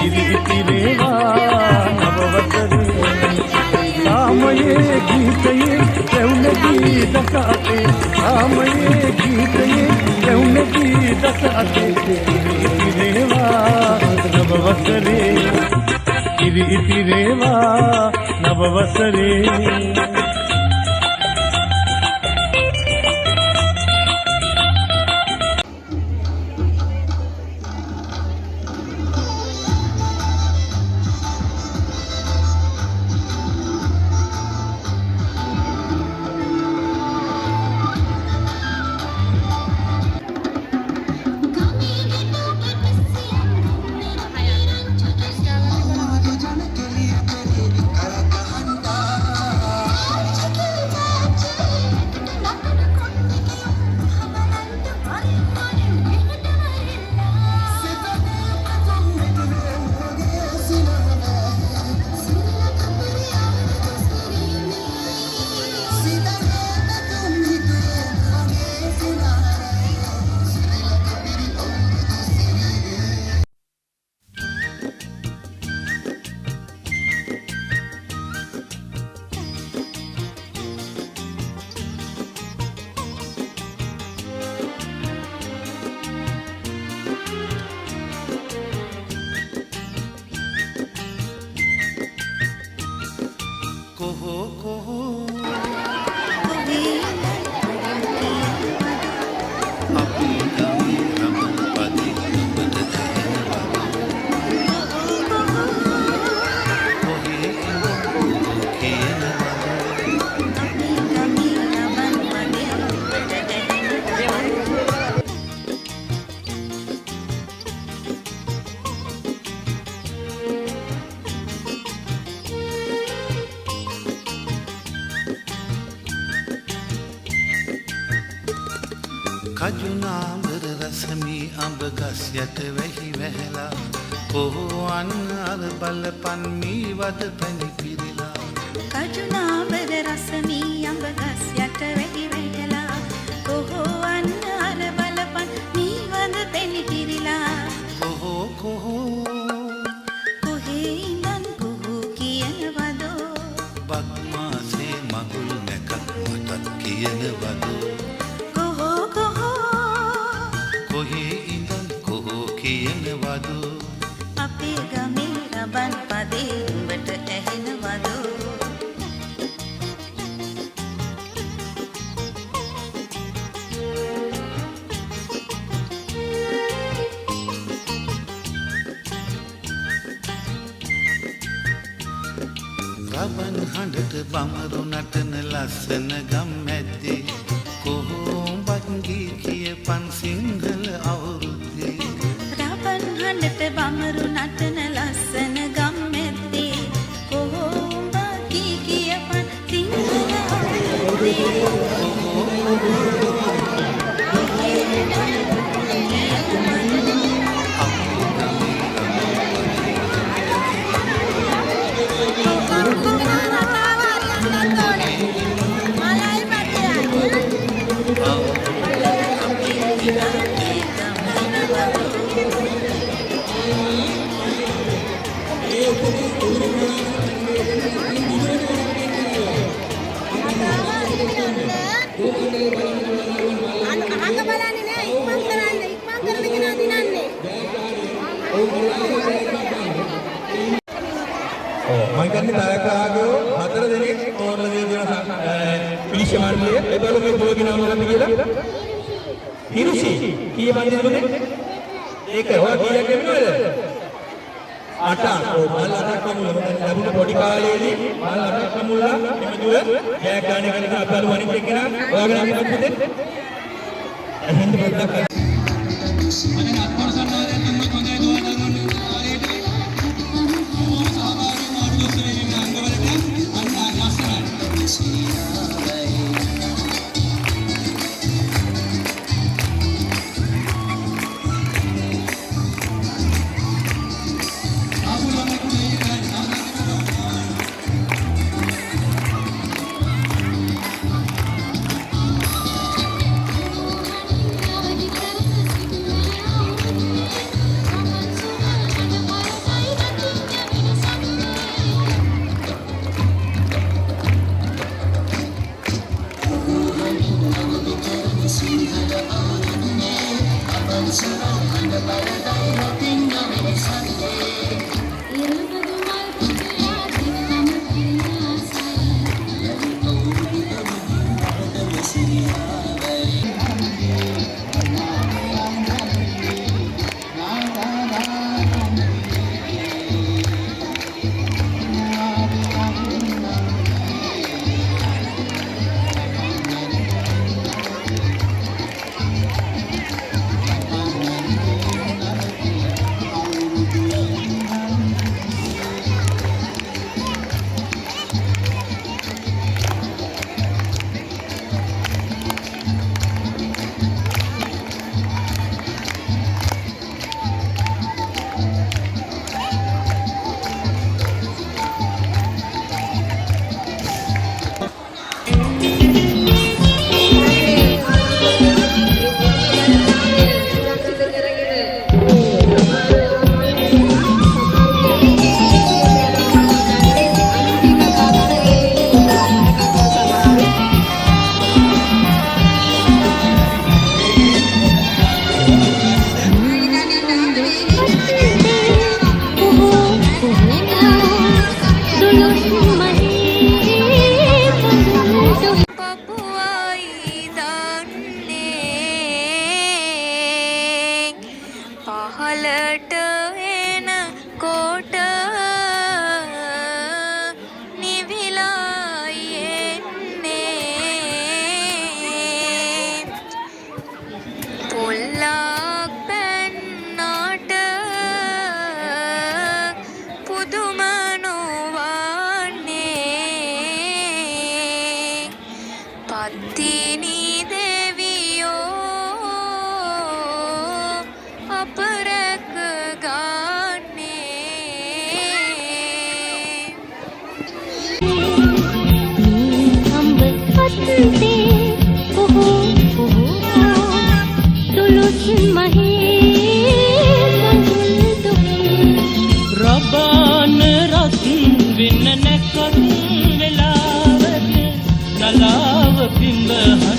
ඉරි ඉතිරේවා නවවසරේ ආමයේ ගීතයේ රැවුනදී දසාතේ ආමයේ ගීතයේ රැවුනදී දසාතේ ඉරි ඉතිරේවා නවවසරේ ඉරි ඉතිරේවා නවවසරේ කජුනාඹර රසමි අඹ ගස් යට වැහි වැහැලා කොහො අන්න අර බලපන් මී වද පැණි පිරিলা කජුනාඹර රසමි අඹ ගස් යට වැහි වැහැලා කොහො අන්න අර බලපන් මී වද පැණි පිරিলা කොහො කොහේ ඉඳන් කොහො කියනවදෝ බක්මාසේ මගුල් නැකත් මටත් කියනවදෝ කොහේ ඉඳන් කොහො කියනවදෝ අපේ ගමේ රබන් පදේ උඹට ඇහෙනවදෝ රබන් හඬට බමරු නටන ලස්සන ගම් මැද්දේ කොහොඹත් ගී කියපන් සිංහල අවුරුද්දේ රබන් හඬට බමරු නටන ලස්සන ගම් මැද්දේ කොහොඹ කී කියපන් සිංහල අවුරුද්දේ මං දායකයෝ 4 දෙනෙක් ඕනලා දෙන පිළිෂ මණ්ඩලය ඒගොල්ලෝ මේ පොළොගේ නම මොකක්ද කියලා හිරුසි කීය බන්දිනවද ඒක ඔය කීයක් දෙන්නවද 8 ඔය මල් 8ක් කමුල මම ලැබුණ පොඩි කාලේදී මල් 8ක් කමුල්ලා එමෙදුව ජයක් ගන්න කෙනෙක් අපලු අනිත් එක්කෙනා ඔයාගෙන අපි මොකද එහෙනම් පොඩ්ඩක් මම අත්පොර සන්නාදයෙන් නම් හොඳයි දුවා දරුවනේ ආලේට සහභාගී මාර්ගෝත්සවයේ අංගවලට අන්න ලස්සනයි පහලට එන කොට නිවිලා යන්නේ පොල්ලක් පැන්නට පුදුම නොවන්නේ පත්තිනි අපරක ගන්නේ අම්බ පත්තේ ඔහෝ දුලුස් මහේ රබාන රත් වෙන්න නැකත් වෙලාවට නලාව පිඹහන්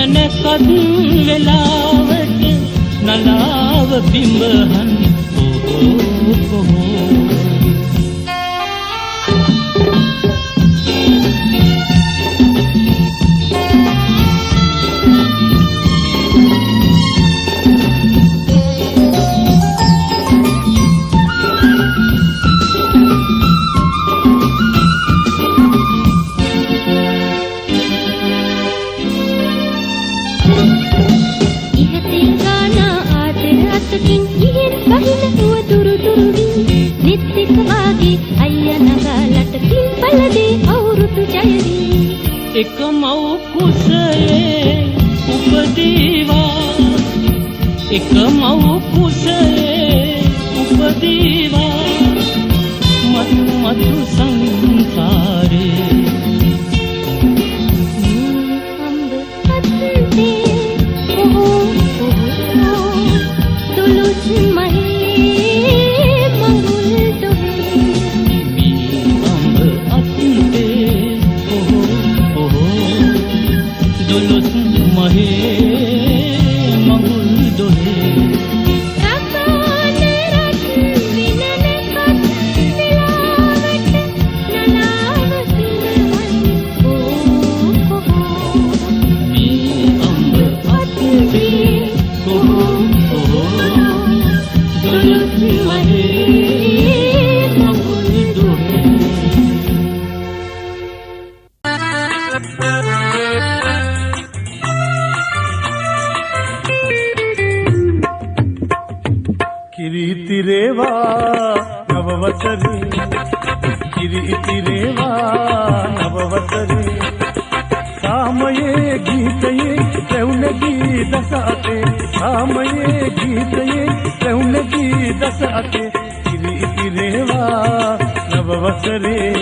නැකත් වෙලාවට නලාව පිඹහන් එක මව් කුසයේ උපදීවා එක මව් කුසයේ උපදීවා මතු මතු සංසාරේ අම්බ පත්තේ ඔහෝ දුලුස් මහේ මඟුල් දොහේ අම්බ අත්තේ දුලුස් මහේ මඟුල් දොහේ රබාන රත් විනනකත් වෙලාවට නලාව කිරිතිරේවා නවවසරේ කිරිතිරේවා නවවසරේ සාමයේ ගීතයේ රැවුලගී දස අතේ සාමයේ ගීතයේ රැවුලගී දස අතේ කිරිතිරේවා නවවසරේ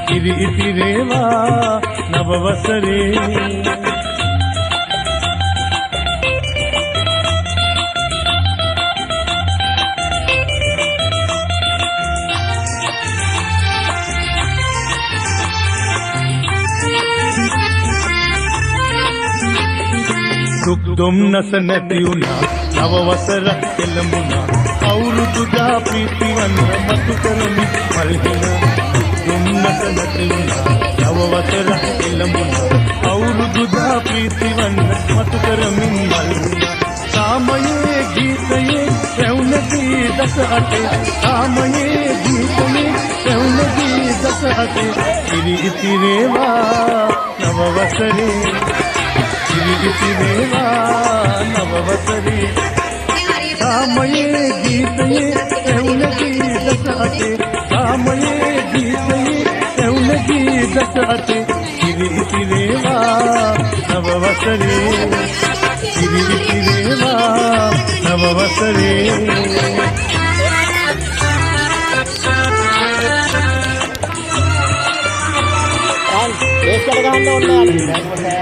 කිරිතිරේවා නවවසරේ දුක් දුම්නස නැති වුණා නව වසරක් එළඹුණා අවුරුදු දා ප්‍රීතිවන්න මතු කරමි මල්හින දුම්නස නැති වුණා නව වසරක් එළඹුණා අවුරුදු දා ප්‍රීතිවන්න මතු කරමි මල්හින සාමයේ ගීතයේ රැවුලගී දස අතේ සාමයේ ගීතයේ රැවුලගී දස අතේ කිරිතිරේවා නව වසරේ කිරිතිරේවා නවවසරේ සාමයේ ගීතයේ රැවුලගී දස අතේ සාමයේ ගීතයේ රැවුලගී දස අතේ කිරිතිරේවා නවවසරේ කිරිතිරේවා නවවසරේ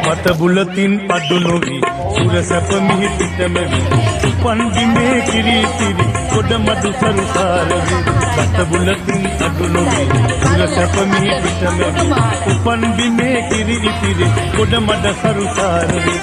මත බුලතින් අඩු නොවි සුර සැප මිහි පිටමවි උපන් බිමේ කිරිතිරි ගොඩ මඩු සරුසාරවි මත බුලතින් අඩු නොවි සුර සැප මිහි පිටමවි උපන් බිමේ කිරිතිරි ගොඩ මඩ සරුසාරවි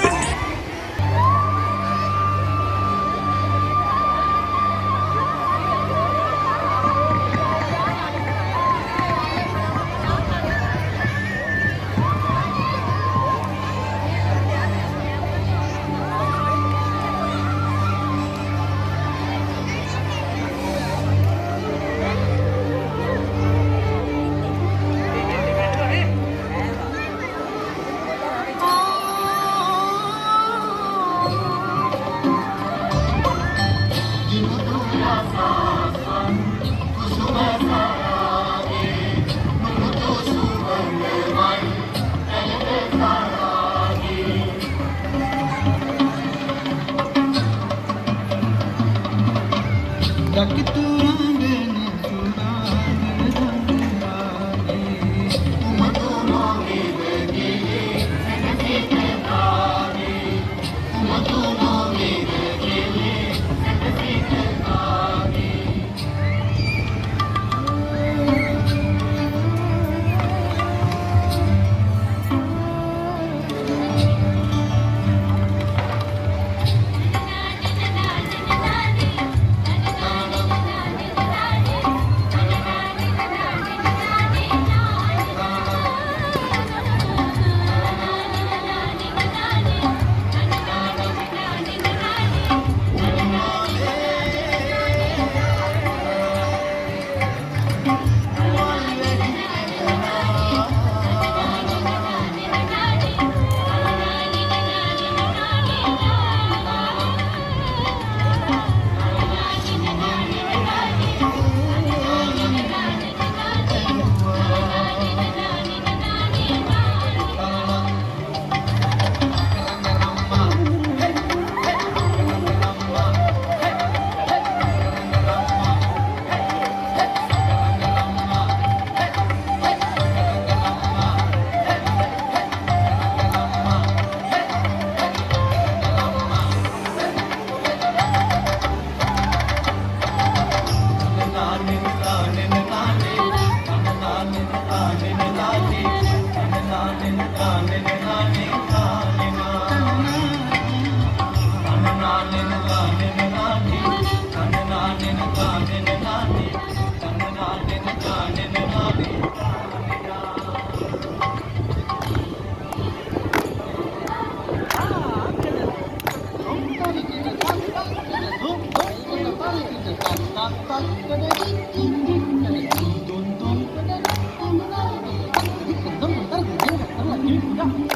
Thank you.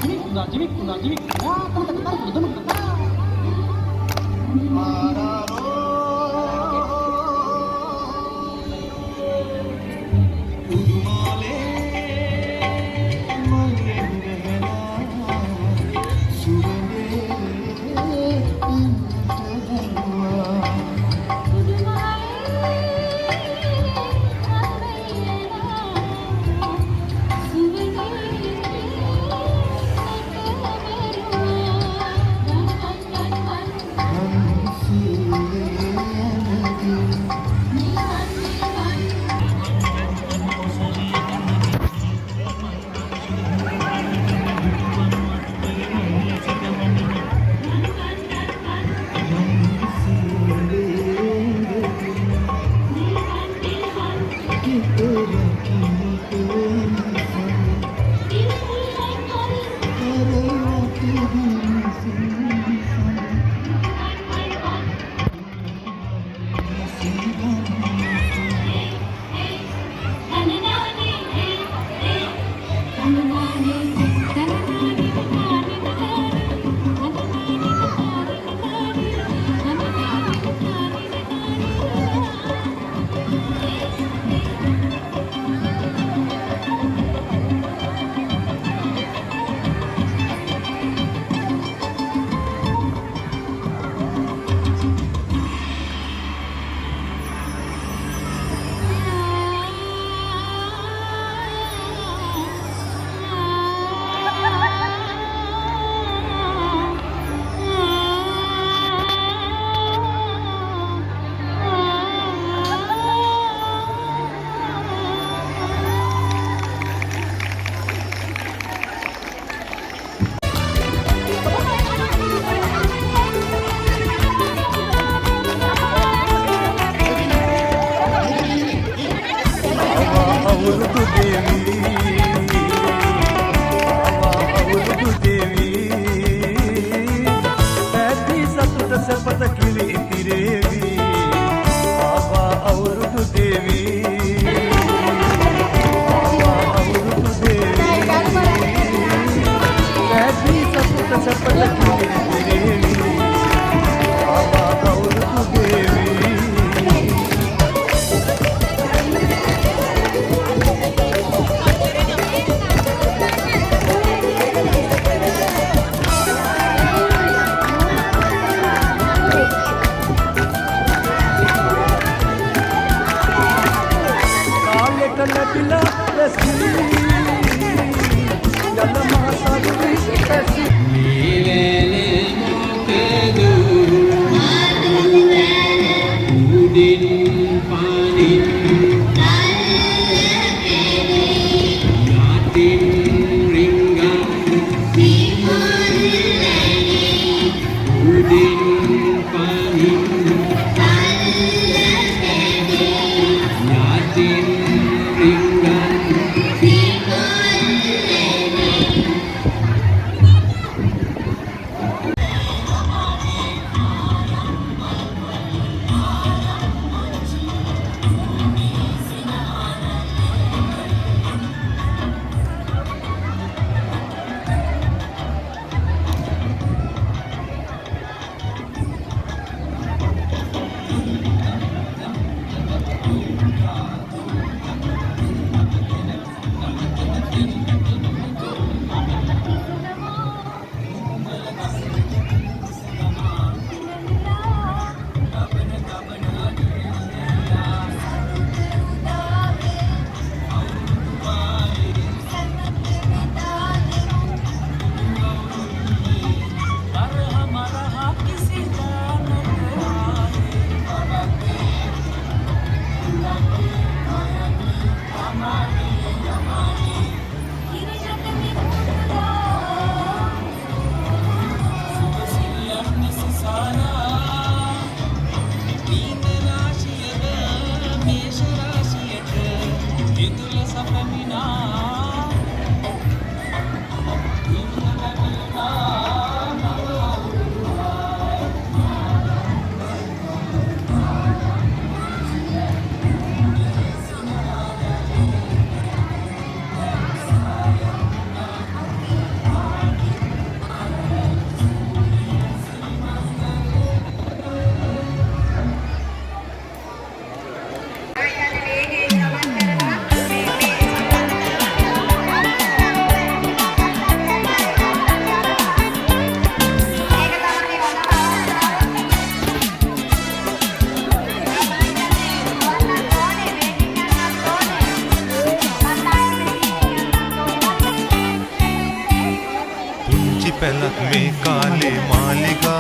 පැලක් මේ කාලේ මාලිගා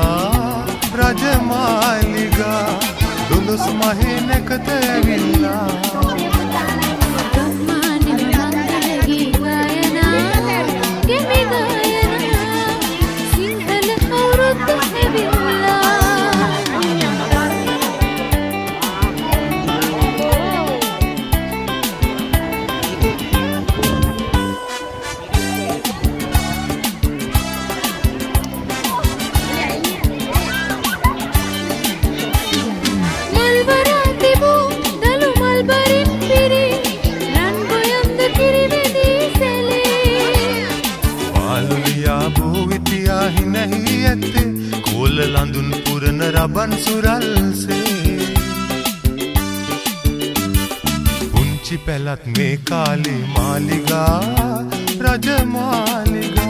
රජමාලිගා දොළොස් මහේ නැකත ඇවිල්ලා कोल लंदुन पुरन रबन सुरल से पुंची पैलत में काली मालिगा रज मालिगा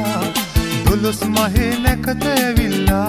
दुलुस महे नकते विल्ला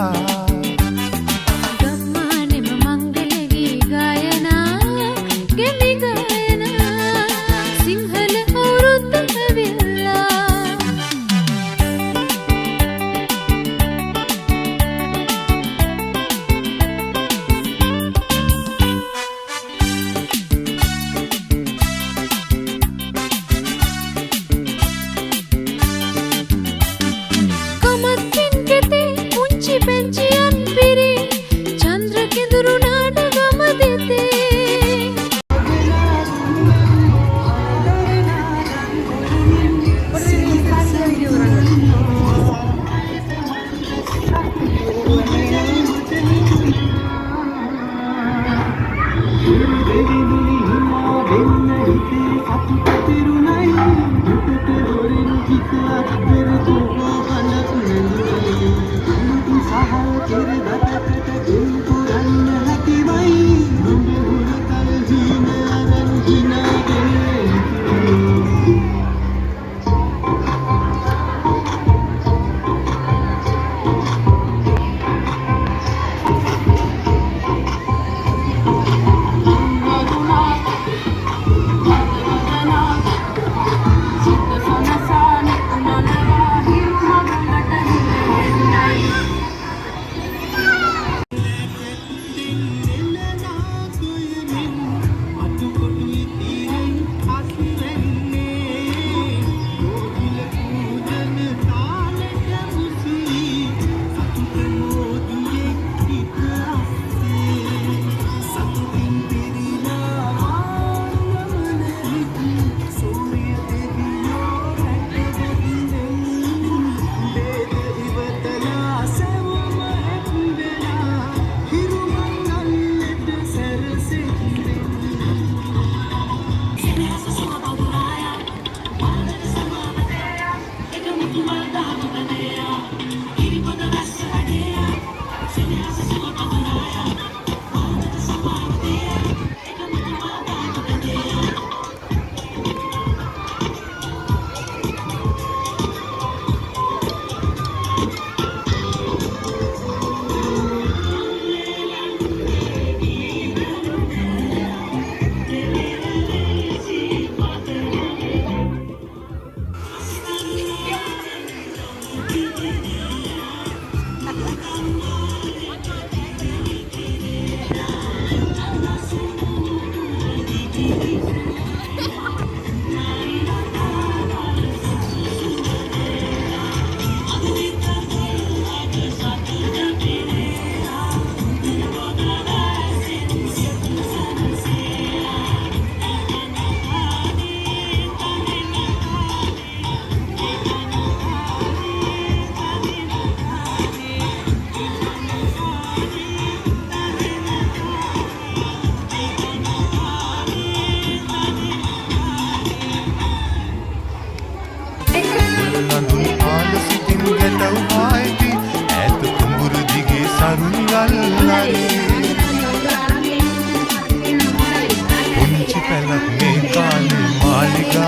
पुंची पैलक में काली मालिगा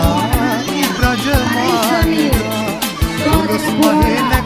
रज मालिगा दुलुस महे